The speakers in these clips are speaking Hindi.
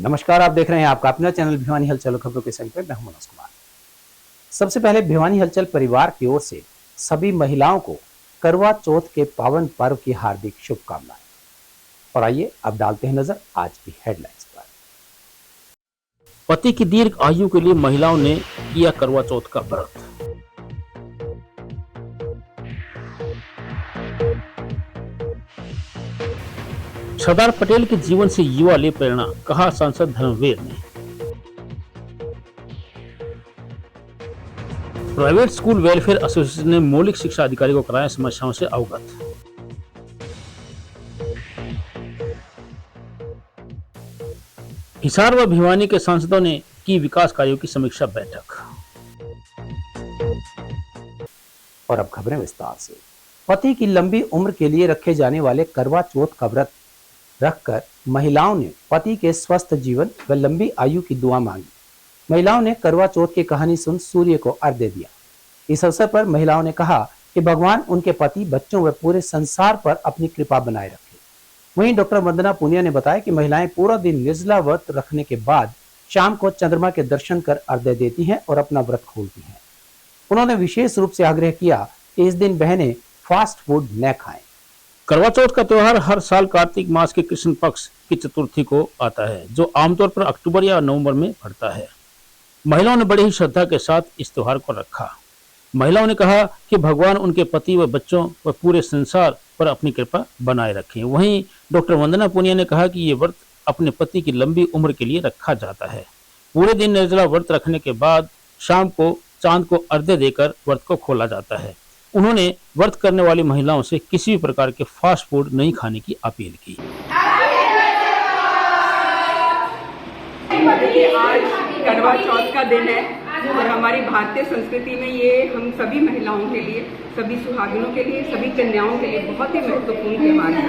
नमस्कार, आप देख रहे हैं आपका अपना चैनल भिवानी हलचल खबरों के संग पे मैं हूं मनोज कुमार। सबसे पहले भिवानी हलचल परिवार की ओर से सभी महिलाओं को करवा चौथ के पावन पर्व की हार्दिक शुभकामनाएं। और आइए अब डालते हैं नजर आज की हेडलाइंस पर। पति की दीर्घ आयु के लिए महिलाओं ने किया करवा चौथ का व्रत। सरदार पटेल के जीवन से युवा ले प्रेरणा, कहा सांसद धर्मवीर ने। प्राइवेट स्कूल वेलफेयर एसोसिएशन ने मौलिक शिक्षा अधिकारी को कराया समस्याओं से अवगत। हिसार व भिवानी के सांसदों ने की विकास कार्यों की समीक्षा बैठक। और अब खबरें विस्तार से। पति की लंबी उम्र के लिए रखे जाने वाले करवा चौथ का व्रत रखकर महिलाओं ने पति के स्वस्थ जीवन व लंबी आयु की दुआ मांगी। महिलाओं ने करवा चौथ की कहानी सुन सूर्य को अर्घ्य दिया। इस अवसर पर महिलाओं ने कहा कि भगवान उनके पति, बच्चों व पूरे संसार पर अपनी कृपा बनाए रखे। वहीं डॉक्टर वंदना पुनिया ने बताया कि महिलाएं पूरा दिन निर्जला व्रत रखने के बाद शाम को चंद्रमा के दर्शन कर अर्घ्य देती हैं और अपना व्रत खोलती हैं। उन्होंने विशेष रूप से आग्रह किया कि इस दिन बहनें फास्ट फूड न खाएं। करवा चौथ का त्योहार हर साल कार्तिक मास के कृष्ण पक्ष की चतुर्थी को आता है, जो आमतौर पर अक्टूबर या नवंबर में पड़ता है। महिलाओं ने बड़ी ही श्रद्धा के साथ इस त्योहार को रखा। महिलाओं ने कहा कि भगवान उनके पति व बच्चों व पूरे संसार पर अपनी कृपा बनाए रखें। वहीं डॉक्टर वंदना पुनिया ने कहा कि ये व्रत अपने पति की लंबी उम्र के लिए रखा जाता है। पूरे दिन निर्जला व्रत रखने के बाद शाम को चांद को अर्घ्य देकर व्रत को खोला जाता है। उन्होंने व्रत करने वाली महिलाओं से किसी भी प्रकार के फास्ट फूड नहीं खाने की अपील की। आज करवा चौथ का दिन है और हमारी भारतीय संस्कृति में ये हम सभी महिलाओं के लिए, सभी सुहागिनों के लिए, सभी कन्याओं के लिए बहुत ही महत्वपूर्ण त्योहार है।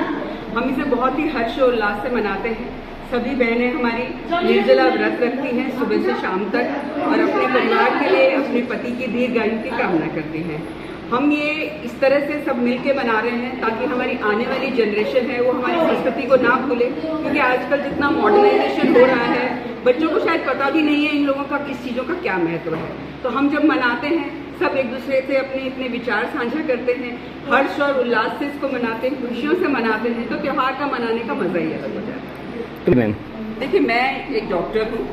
हम इसे बहुत ही हर्ष और उल्लास से मनाते हैं। सभी बहनें हमारी निर्जला व्रत रखती हैं सुबह से शाम तक और अपने परिवार के लिए, अपने पति की दीर्घ आयु की कामना करती हैं। हम ये इस तरह से सब मिलके मना रहे हैं ताकि हमारी आने वाली जनरेशन है वो हमारी संस्कृति को ना भूले, क्योंकि आजकल जितना मॉडर्नाइजेशन हो रहा है बच्चों को शायद पता भी नहीं है इन लोगों का किस चीज़ों का क्या महत्व है। तो हम जब मनाते हैं सब एक दूसरे से अपने अपने विचार साझा करते हैं, हर्ष और उल्लास से इसको मनाते हैं, खुशियों से मनाते हैं, तो त्योहार का मनाने का मजा ही अलग हो जाता है। देखिए, मैं एक डॉक्टर हूँ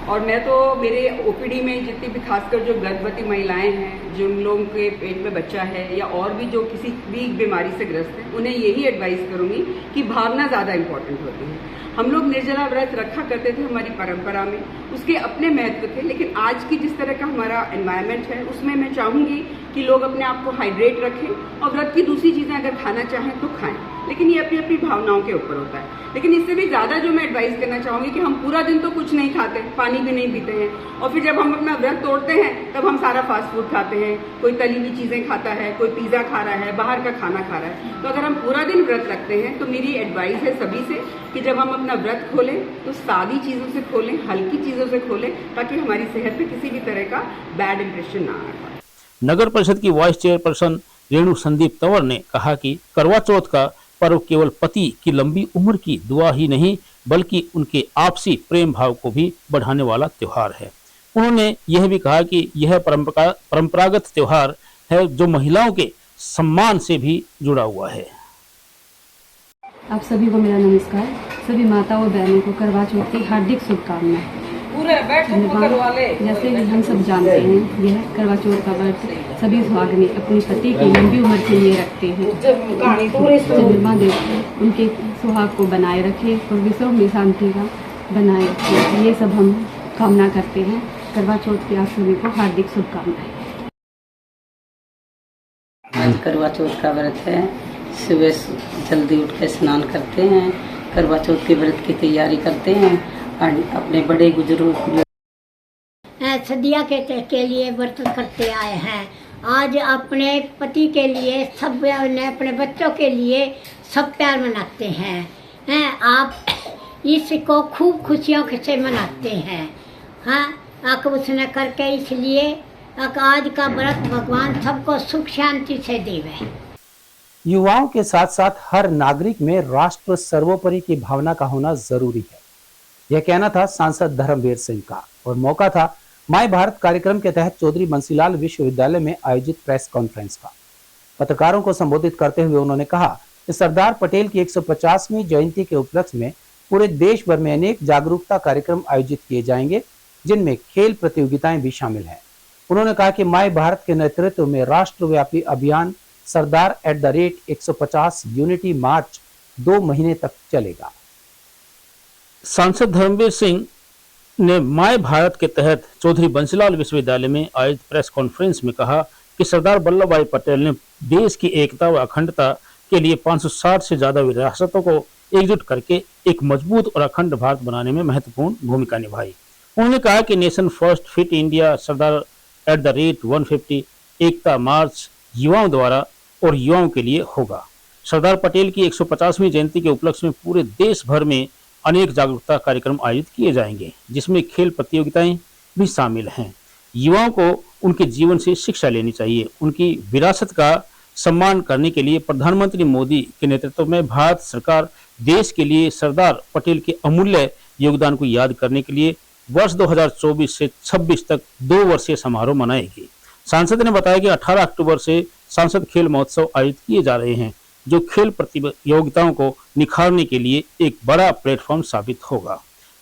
और मैं तो मेरे ओपीडी में जितनी भी खासकर जो गर्भवती महिलाएं हैं, जिन लोगों के पेट में बच्चा है या और भी जो किसी भी बीमारी से ग्रस्त हैं, उन्हें यही एडवाइस करूंगी कि भावना ज़्यादा इम्पोर्टेंट होती है। हम लोग निर्जला व्रत रखा करते थे हमारी परंपरा में, उसके अपने महत्व थे, लेकिन आज की जिस तरह का हमारा एनवायरनमेंट है उसमें मैं चाहूँगी कि लोग अपने आप को हाइड्रेट रखें और व्रत की दूसरी चीज़ें अगर खाना चाहें तो खाएं, लेकिन ये अपनी अपनी भावनाओं के ऊपर होता है। लेकिन इससे भी ज़्यादा जो मैं एडवाइस करना चाहूँगी कि हम पूरा दिन तो कुछ नहीं खाते, पानी भी नहीं पीते हैं, और फिर जब हम अपना व्रत तोड़ते हैं तब हम सारा फास्ट फूड खाते हैं, कोई तली हुई चीज़ें खाता है, कोई पिज़्ज़ा खा रहा है, बाहर का खाना खा रहा है। तो अगर हम पूरा दिन व्रत रखते हैं तो मेरी एडवाइस है सभी से कि जब हम अपना व्रत खोलें तो सादी चीज़ों से खोलें, हल्की चीज़ों से खोलें, ताकि हमारी सेहत पे किसी भी तरह का बैड इंप्रेशन ना आए। नगर परिषद की वाइस चेयरपर्सन रेणु संदीप तंवर ने कहा कि करवा चौथ का पर्व केवल पति की लंबी उम्र की दुआ ही नहीं बल्कि उनके आपसी प्रेम भाव को भी बढ़ाने वाला त्योहार है। उन्होंने यह भी कहा कि यह परंपरागत त्योहार है जो महिलाओं के सम्मान से भी जुड़ा हुआ है। आप सभी को मेरा नमस्कार। सभी माताओं और बहनों को करवा चौथ की हार्दिक शुभकामनाएं। जैसे कि हम सब जानते हैं, यह करवा चौथ का व्रत सभी सुहागिनें अपने पति की लंबी उम्र के लिए रखते हैं। चंद्रमा देव उनके सुहाग को बनाए रखे और विश्व में शांति का बनाए रखे, ये सब हम कामना करते हैं। करवा चौथ की आप सभी को हार्दिक शुभकामनाएं। आज करवा चौथ का व्रत है। सुबह जल्दी उठ के स्नान करते हैं, करवा चौथ के व्रत की तैयारी करते हैं और अपने बड़े बुजुर्ग सदिया के लिए व्रत करते आए हैं। आज अपने पति के लिए, सब ने अपने बच्चों के लिए सब प्यार मनाते हैं। आप इसको खूब खुशियों से मनाते हैं। हाँ, आप उसने करके इसलिए आज का व्रत भगवान सबको सुख शांति से देवे। युवाओं के साथ साथ हर नागरिक में राष्ट्र सर्वोपरि की भावना का होना जरूरी है। यह कहना था सांसद धर्मवीर सिंह का और मौका था माय भारत कार्यक्रम के तहत चौधरी बंसीलाल विश्वविद्यालय में आयोजित प्रेस कॉन्फ्रेंस का। पत्रकारों को संबोधित करते हुए उन्होंने कहा कि सरदार पटेल की 150वीं जयंती के उपलक्ष्य में पूरे देश भर में अनेक जागरूकता कार्यक्रम आयोजित किए जाएंगे, जिनमें खेल प्रतियोगिताएं भी शामिल हैं। उन्होंने कहा कि माय भारत के नेतृत्व में राष्ट्रव्यापी अभियान सरदार @150 यूनिटी मार्च 2 महीने तक चलेगा। सांसद धर्मवीर सिंह ने माय भारत के तहत चौधरी बंसीलाल विश्वविद्यालय में आयोजित प्रेस कॉन्फ्रेंस में कहा कि सरदार वल्लभ भाई पटेल ने देश की एकता व अखंडता के लिए 560 से ज्यादा विरासतों को एकजुट करके एक मजबूत और अखंड भारत बनाने में महत्वपूर्ण भूमिका निभाई। उन्होंने कहा कि नेशन फर्स्ट फिट इंडिया सरदार @150 एकता मार्च युवाओं द्वारा और युवाओं के लिए होगा। सरदार पटेल की 150वीं जयंती के उपलक्ष्य में पूरे देश भर में अनेक जागरूकता कार्यक्रम आयोजित किए जाएंगे, जिसमें खेल प्रतियोगिताएं भी शामिल हैं। युवाओं को उनके जीवन से शिक्षा लेनी चाहिए। उनकी विरासत का सम्मान करने के लिए प्रधानमंत्री मोदी के नेतृत्व में भारत सरकार देश के लिए सरदार पटेल के अमूल्य योगदान को याद करने के लिए वर्ष 2024 से 26 तक 2 वर्षीय समारोह मनाएगी। सांसद ने बताया कि 18 अक्टूबर से सांसद खेल महोत्सव आयोजित किए जा रहे हैं, जो खेल प्रतियोगिताओं को निखारने के लिए एक बड़ा प्लेटफॉर्म साबित होगा।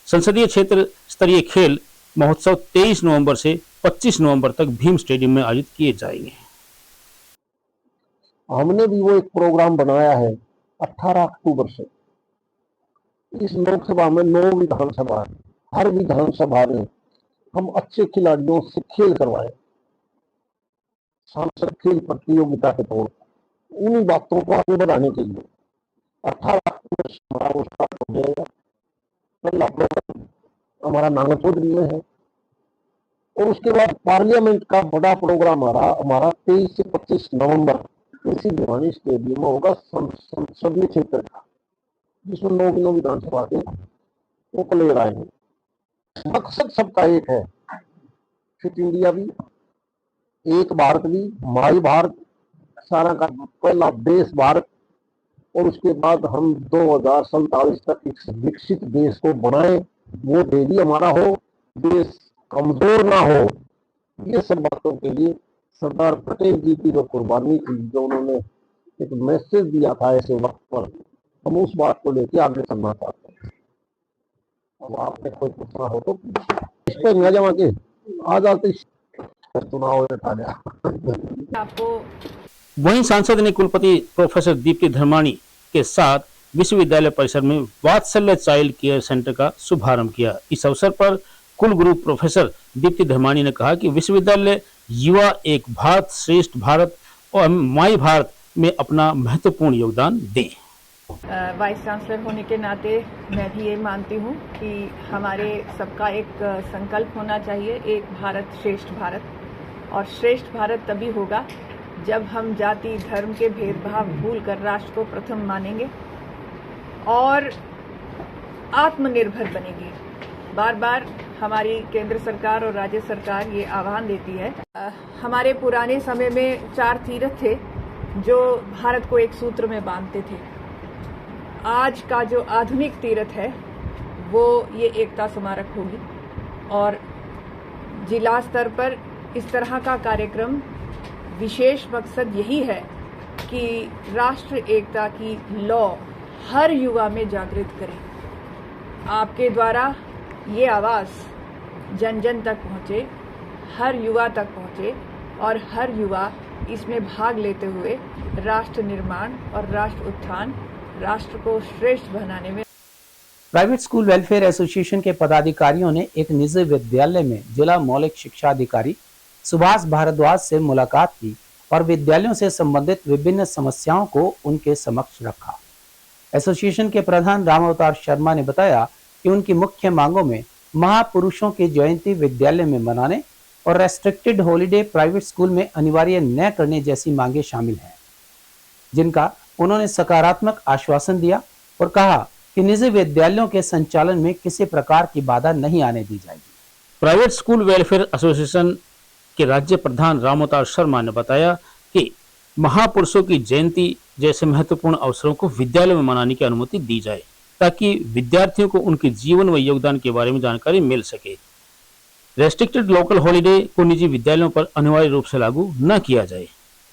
संसदीय क्षेत्र स्तरीय खेल महोत्सव 23 नवंबर से 25 नवंबर तक भीम स्टेडियम में आयोजित किए जाएंगे। हमने भी वो एक प्रोग्राम बनाया है 18 अक्टूबर से। इस लोकसभा में 9 विधानसभा है, हर विधानसभा में हम अच्छे खिलाड़ियों से खेल करवाए, सांसद खेल प्रतियोगिता के तौर पर। उन्हीं बातों को आगे बढ़ाने के लिए 18 अक्टूबर समारोह स्टार्ट हो जाएगा। पहला प्रोग्राम हमारा नाना चौधरी में है और उसके बाद पार्लियामेंट का बड़ा प्रोग्राम हमारा 23 से 25 नवंबर इसी भिवानी स्टेडियम में होगा संसदीय क्षेत्र का, जिसमें 9 विधानसभा के वो प्लेयर आएंगे। मकसद सबका एक है, फिट इंडिया भी, एक भारत भी, माई भारत, सारा का पहला देश भारत, और उसके बाद हम 2047 तक एक विकसित देश को बनाए, वो डेली हमारा हो, देश कमजोर ना हो। ये सब बातों के लिए सरदार पटेल जी की जो कुर्बानी थी, जो उन्होंने एक मैसेज दिया था ऐसे वक्त पर, हम उस बात को लेके आगे चलना चाहते हैं। अब आपने कोई पूछना हो तो इस पर न जमा के आ जाते चुनाव आपको। वहीं सांसद ने कुलपति प्रोफेसर दीप्ति धर्माणी के साथ विश्वविद्यालय परिसर में वात्सल्य चाइल्ड केयर सेंटर का शुभारंभ किया। इस अवसर पर कुलगुरु प्रोफेसर दीप्ति धर्माणी ने कहा कि विश्वविद्यालय युवा एक भारत श्रेष्ठ भारत और माई भारत में अपना महत्वपूर्ण योगदान दें। वाइस चांसलर होने के नाते मैं भी ये मानती हूँ कि हमारे सबका एक संकल्प होना चाहिए, एक भारत श्रेष्ठ भारत। और श्रेष्ठ भारत तभी होगा जब हम जाति धर्म के भेदभाव भूलकर राष्ट्र को प्रथम मानेंगे और आत्मनिर्भर बनेंगे। बार बार हमारी केंद्र सरकार और राज्य सरकार ये आह्वान देती है। हमारे पुराने समय में 4 तीर्थ थे जो भारत को एक सूत्र में बांधते थे। आज का जो आधुनिक तीर्थ है वो ये एकता स्मारक होगी और जिला स्तर पर इस तरह का कार्यक्रम विशेष मकसद यही है कि राष्ट्र एकता की लौ हर युवा में जागृत करें। आपके द्वारा ये आवाज़ जन जन तक पहुँचे, हर युवा तक पहुँचे और हर युवा इसमें भाग लेते हुए राष्ट्र निर्माण और राष्ट्र उत्थान, राष्ट्र को श्रेष्ठ बनाने में। प्राइवेट स्कूल वेलफेयर एसोसिएशन के पदाधिकारियों ने एक निजी विद्यालय में जिला मौलिक शिक्षा अधिकारी सुभाष भारद्वाज से मुलाकात की और विद्यालयों से संबंधित विभिन्न समस्याओं को उनके समक्ष रखा। एसोसिएशन के प्रधान राम अवतार शर्मा ने बताया कि उनकी मुख्य मांगों में महापुरुषों की जयंती विद्यालय में मनाने और रेस्ट्रिक्टेड हॉलिडे प्राइवेट स्कूल में अनिवार्य न करने जैसी मांगे शामिल हैं, जिनका उन्होंने सकारात्मक आश्वासन दिया और कहा कि निजी विद्यालयों के संचालन में किसी प्रकार की बाधा नहीं आने दी जाएगी। प्राइवेट स्कूल वेलफेयर एसोसिएशन के राज्य प्रधान राम अवतार शर्मा ने बताया कि महापुरुषों की जयंती जैसे महत्वपूर्ण अवसरों को विद्यालय में मनाने की अनुमति दी जाए ताकि विद्यार्थियों को उनके जीवन व योगदान के बारे में जानकारी मिल सके। रेस्ट्रिक्टेड लोकल हॉलिडे को निजी विद्यालयों पर अनिवार्य रूप से लागू न किया जाए।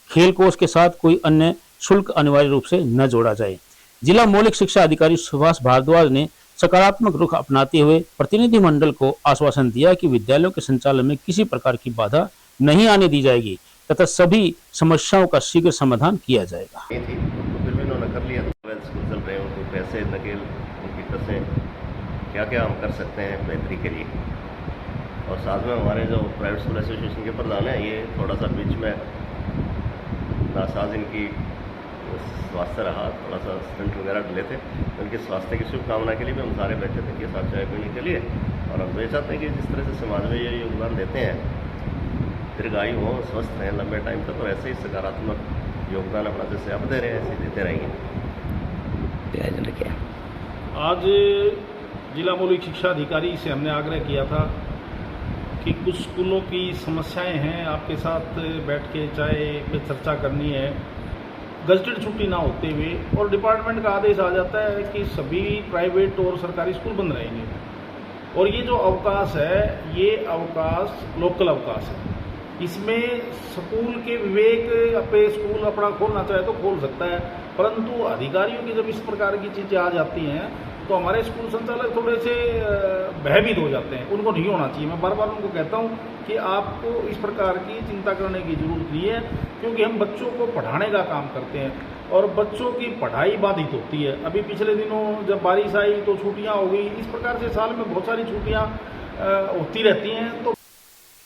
खेल कोष के साथ कोई अन्य शुल्क अनिवार्य रूप से न जोड़ा जाए। जिला मौलिक शिक्षा अधिकारी सुभाष भारद्वाज ने सकारात्मक रुख अपनाते हुए प्रतिनिधिमंडल को आश्वासन दिया कि विद्यालयों के संचालन में किसी प्रकार की बाधा नहीं आने दी जाएगी तथा सभी समस्याओं का शीघ्र समाधान किया जाएगा। थी तो फिर भी उन्होंने कर लिया। स्कूल चल रहे हैं, उनको पैसे नकेल उनकी तरफ से क्या क्या हम कर सकते हैं बेहतरी के लिए। और साथ में हमारे जो प्राइवेट स्कूल एसोसिएशन के प्रधान हैं, ये थोड़ा सा बीच में नासाज इनकी स्वास्थ्य रहा, थोड़ा सा स्टंट वगैरह डले थे। उनके स्वास्थ्य की शुभकामना के लिए भी हम सारे बैठे थे कि साथ चाय पीने के लिए। और हम तो ये चाहते हैं कि जिस तरह से समाज में ये योगदान देते हैं, दीर्घायु हो, स्वस्थ रहें लंबे टाइम तक, और ऐसे ही सकारात्मक योगदान अपना जैसे अब दे रहे हैं ऐसे देते रहेंगे। आज जिला मौलिक शिक्षा अधिकारी से हमने आग्रह किया था कि कुछ स्कूलों की समस्याएं हैं, आपके साथ बैठ के चाय पे चर्चा करनी है। गजटेड छुट्टी ना होते हुए और डिपार्टमेंट का आदेश आ जाता है कि सभी प्राइवेट और सरकारी स्कूल बंद रहेंगे, और ये जो अवकाश है ये अवकाश लोकल अवकाश है। इसमें स्कूल के विवेक अपने स्कूल अपना खोलना चाहे तो खोल सकता है, परंतु अधिकारियों की जब इस प्रकार की चीज़ें आ जाती हैं तो हमारे स्कूल संचालक थोड़े से भयभीत हो जाते हैं। उनको नहीं होना चाहिए। मैं बार बार उनको कहता हूं कि आपको इस प्रकार की चिंता करने की जरूरत नहीं है, क्योंकि हम बच्चों को पढ़ाने का काम करते हैं और बच्चों की पढ़ाई बाधित होती है। अभी पिछले दिनों जब बारिश आई तो छुट्टियां हो गई। इस प्रकार से साल में बहुत सारी छुट्टियां होती रहती हैं। तो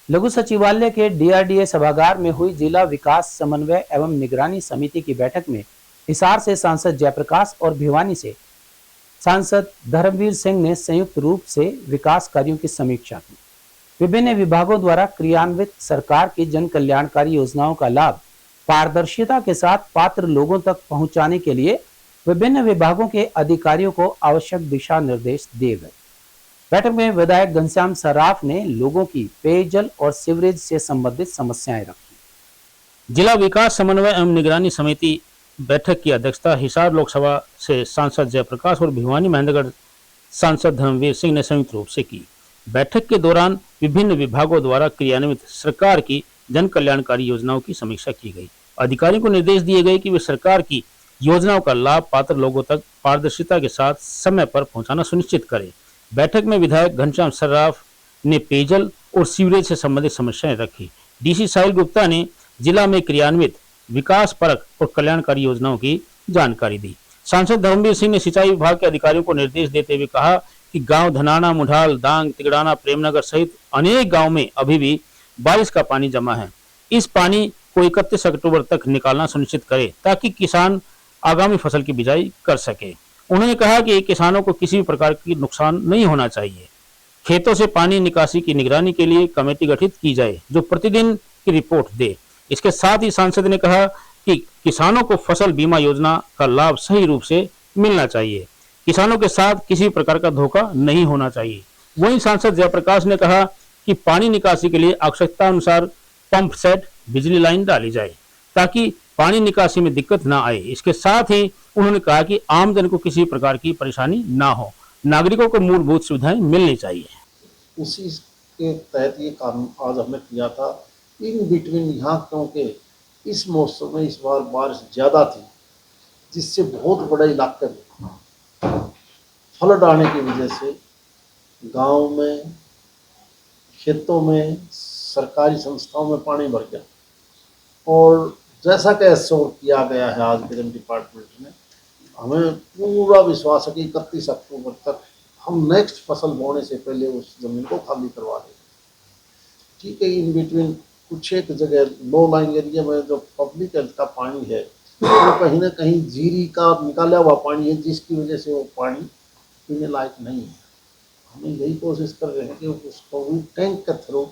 लघु सचिवालय के डीआरडीए सभागार में हुई जिला विकास समन्वय एवं निगरानी समिति की बैठक में हिसार से सांसद जयप्रकाश और भिवानी से सांसद धर्मवीर सिंह ने संयुक्त रूप से विकास कार्यों की समीक्षा की। विभिन्न विभागों द्वारा क्रियान्वित सरकार की जन कल्याणकारी योजनाओं का लाभ पारदर्शिता के साथ पात्र लोगों तक पहुंचाने के लिए विभिन्न विभागों के अधिकारियों को आवश्यक दिशा निर्देश दिए गए। बैठक में विधायक घनश्याम सर्राफ ने लोगों की पेयजल और सीवरेज से संबंधित समस्याएं रखी। जिला विकास समन्वय एवं निगरानी समिति बैठक की अध्यक्षता हिसार लोकसभा से सांसद जयप्रकाश और भिवानी महेंद्रगढ़ सांसद धर्मवीर सिंह ने संयुक्त रूप से की। बैठक के दौरान विभिन्न विभागों द्वारा क्रियान्वित सरकार की जन कल्याणकारी योजनाओं की समीक्षा की गई। अधिकारियों को निर्देश दिए गए कि वे सरकार की योजनाओं का लाभ पात्र लोगों तक पारदर्शिता के साथ समय पर पहुंचाना सुनिश्चित करें। बैठक में विधायक घनश्याम सर्राफ ने पेयजल और सीवरेज से संबंधित समस्याएं रखी। डीसी साहिल गुप्ता ने जिला में क्रियान्वित विकास परक और कल्याणकारी योजनाओं की जानकारी दी। सांसद धर्मवीर सिंह ने सिंचाई विभाग के अधिकारियों को निर्देश देते हुए कहा कि गांव धनाना, मुढाल, दांग, तिगड़ाना, प्रेमनगर सहित अनेक गांव में अभी भी बारिश का पानी जमा है। इस पानी को 31 अक्टूबर तक निकालना सुनिश्चित करे ताकि किसान आगामी फसल की बिजाई कर सके। उन्होंने कहा कि किसानों को किसी भी प्रकार की नुकसान नहीं होना चाहिए। खेतों से पानी निकासी की निगरानी के लिए कमेटी गठित की जाए जो प्रतिदिन की रिपोर्ट दे। इसके साथ ही सांसद ने कहा कि किसानों को फसल बीमा योजना का लाभ सही रूप से मिलना चाहिए। किसानों के साथ किसी प्रकार का धोखा नहीं होना चाहिए। वहीं सांसद जयप्रकाश ने कहा कि पानी निकासी के लिए आवश्यकता अनुसार पंप सेट, बिजली लाइन डाली जाए ताकि पानी निकासी में दिक्कत ना आए। इसके साथ ही उन्होंने कहा कि आमजन को किसी प्रकार की परेशानी ना हो, नागरिकों को मूलभूत सुविधाएं मिलनी चाहिए। उसी के तहत ये काम आज हमने किया था। इन बिटवीन यहाँ क्योंकि इस मौसम में इस बार बारिश ज़्यादा थी, जिससे बहुत बड़ा इलाके में फ्लड आने की वजह से गांव में, खेतों में, सरकारी संस्थाओं में पानी भर गया। और जैसा कि एश्योर किया गया है आज के दिन डिपार्टमेंट में, हमें पूरा विश्वास है कि 31 अक्टूबर तक हम नेक्स्ट फसल बोने से पहले उस ज़मीन को खाली करवा देंगे। ठीक है, इन बिटवीन कुछ एक जगह लो लाइन एरिया में जो पब्लिक हेल्थ का पानी है वो कहीं ना कहीं जीरी का निकाला हुआ पानी है, जिसकी वजह से वो पानी पीने लायक नहीं है। हमें यही कोशिश कर रहे हैं कि उसको भी टैंक के थ्रू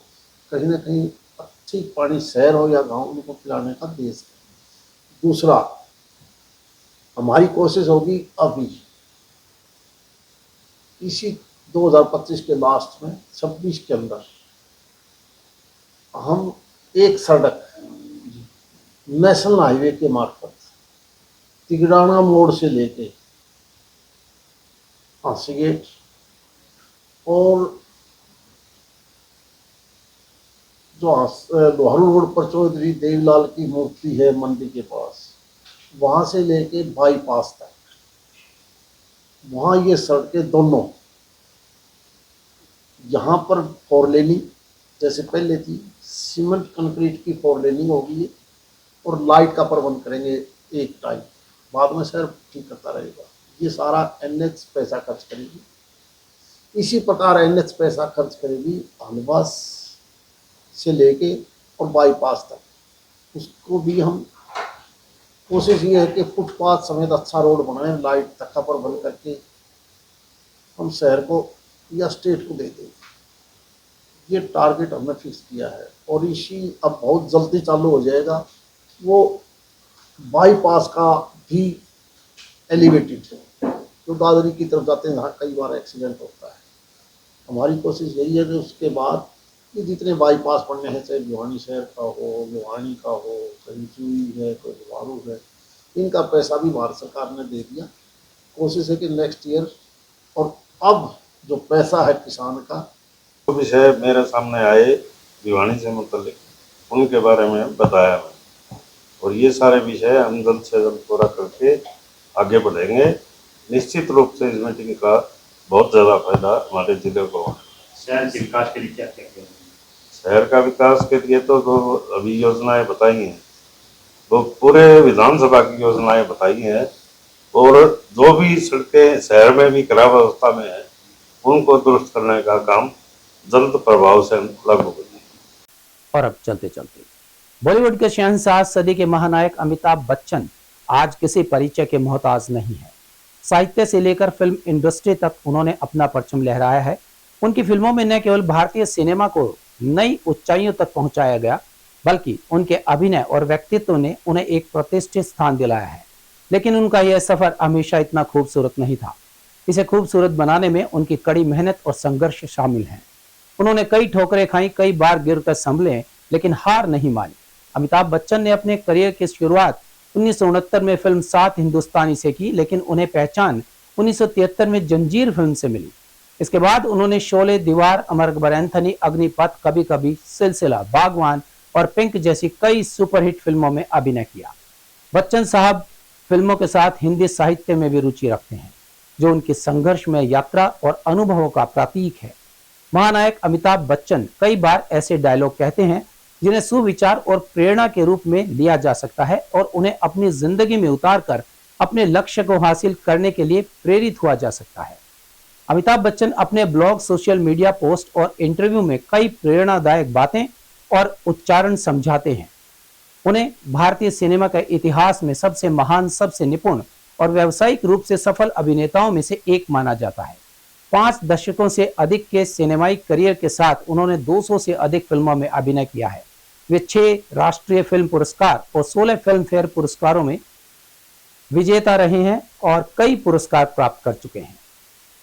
कहीं ना कहीं अच्छी पानी शहर हो या गांव को पिलाने का दे सकें। दूसरा, हमारी कोशिश होगी अभी इसी 2025 के लास्ट में 26 के अंदर हम एक सड़क नेशनल हाईवे के मार्फत तिगड़ाना मोड़ से लेके फांसी गेट और जो लोहारू रोड पर चौधरी देवीलाल की मूर्ति है मंदिर के पास, वहाँ से लेके बाईपास तक, वहाँ ये सड़कें दोनों, यहाँ पर फोर लेनिंग जैसे पहले थी, सीमेंट कंक्रीट की फोर लेनिंग होगी और लाइट का प्रबंध करेंगे एक टाइम, बाद में शहर ठीक करता रहेगा। ये सारा NH पैसा खर्च करेगी। इसी प्रकार NH पैसा खर्च करेगी आलवास से लेके और बाईपास तक। उसको भी हम कोशिश ये है कि फुटपाथ समेत अच्छा रोड बनाएं, लाइट तक का प्रबंध करके हम शहर को या स्टेट को दे दें। ये टारगेट हमने फिक्स किया है और इसी अब बहुत जल्दी चालू हो जाएगा। वो बाईपास का भी एलिवेटेड है, जो दादरी की तरफ जाते हैं, जहाँ कई बार एक्सीडेंट होता है। हमारी कोशिश यही है कि उसके बाद ये जितने बाईपास पड़ने हैं, चाहे भिवानी शहर का हो, लोहानी का हो, संचुई है, कोई लोहारू है, इनका पैसा भी भारत सरकार ने दे दिया। कोशिश है कि नेक्स्ट ईयर, और अब जो पैसा है किसान का, जो विषय मेरे सामने आए भिवानी से मुतल्लिक, उनके बारे में बताया मैं, और ये सारे विषय हम जल्द से जल्द पूरा करके आगे बढ़ेंगे। निश्चित रूप से इस मीटिंग का बहुत ज़्यादा फायदा हमारे जिले को। शहर के विकास के लिए क्या क्या किया? शहर का विकास के लिए तो जो अभी योजनाएं बताई हैं, वो पूरे विधानसभा की योजनाएं बताई हैं, और जो भी सड़कें शहर में भी खराब अवस्था में है, उनको दुरुस्त करने का काम जल्द प्रभाव से लागू करेंगे। और अब चलते चलते बॉलीवुड के शहंशाह, सदी के महानायक अमिताभ बच्चन आज किसी परिचय के मोहताज नहीं है। साहित्य से लेकर फिल्म इंडस्ट्री तक उन्होंने अपना परचम लहराया है। उनकी फिल्मों में न केवल भारतीय सिनेमा को नई ऊंचाइयों तक पहुंचाया गया, बल्कि उनके अभिनय और व्यक्तित्व ने उन्हें एक प्रतिष्ठित स्थान दिलाया है। लेकिन उनका यह सफर हमेशा इतना खूबसूरत नहीं था। इसे खूबसूरत बनाने में उनकी कड़ी मेहनत और संघर्ष शामिल हैं। उन्होंने कई ठोकरें खाई, कई बार गिरकर संभले, लेकिन हार नहीं मानी। अमिताभ बच्चन ने अपने करियर की शुरुआत 1969 में फिल्म 7 हिंदुस्तानी से की, लेकिन उन्हें पहचान 1973 में जंजीर फिल्म से मिली। इसके बाद उन्होंने शोले, दीवार, अमर अकबर एंथनी, अग्निपथ, कभी कभी, सिलसिला, बागवान और पिंक जैसी कई सुपरहिट फिल्मों में अभिनय किया। बच्चन साहब फिल्मों के साथ हिंदी साहित्य में भी रुचि रखते हैं, जो उनकी संघर्ष में यात्रा और अनुभवों का प्रतीक है। महानायक अमिताभ बच्चन कई बार ऐसे डायलॉग कहते हैं जिन्हें सुविचार और प्रेरणा के रूप में लिया जा सकता है और उन्हें अपनी जिंदगी में उतारकर अपने लक्ष्य को हासिल करने के लिए प्रेरित हुआ जा सकता है। अमिताभ बच्चन अपने ब्लॉग, सोशल मीडिया पोस्ट और इंटरव्यू में कई प्रेरणादायक बातें और उच्चारण समझाते हैं। उन्हें भारतीय सिनेमा के इतिहास में सबसे महान, सबसे निपुण और व्यावसायिक रूप से सफल अभिनेताओं में से एक माना जाता है। 5 दशकों से अधिक के सिनेमाई करियर के साथ उन्होंने 200 से अधिक फिल्मों में अभिनय किया है। वे 6 राष्ट्रीय फिल्म पुरस्कार और 16 फिल्म फेयर पुरस्कारों में विजेता रहे हैं और कई पुरस्कार प्राप्त कर चुके हैं।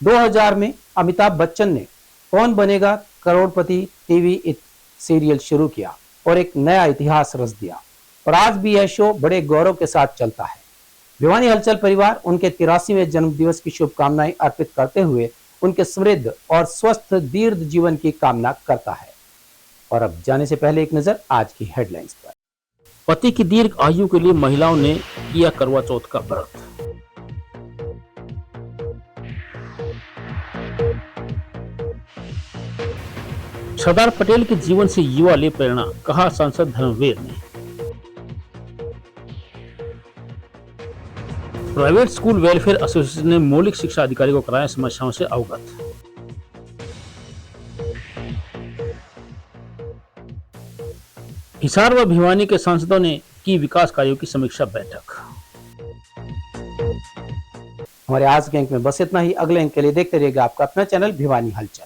2000 में अमिताभ बच्चन ने कौन बनेगा करोड़पति टीवी सीरियल शुरू किया और एक नया इतिहास रच दिया, और आज भी यह शो बड़े गौरव के साथ चलता है। भिवानी हलचल परिवार उनके 83वें जन्मदिवस की शुभकामनाएं अर्पित करते हुए उनके समृद्ध और स्वस्थ दीर्घ जीवन की कामना करता है। और अब जाने से पहले एक नजर आज की हेडलाइंस पर। पति की दीर्घ आयु के लिए महिलाओं ने किया करवा चौथ का व्रत। सरदार पटेल के जीवन से युवा ले प्रेरणा, कहा सांसद धर्मवीर ने। प्राइवेट स्कूल वेलफेयर एसोसिएशन ने मौलिक शिक्षा अधिकारी को कराया समस्याओं से अवगत। हिसार व भिवानी के सांसदों ने की विकास कार्यों की समीक्षा बैठक। हमारे आज के अंक में बस इतना ही। अगले अंक के लिए देखते रहिएगा आपका अपना चैनल भिवानी हलचल।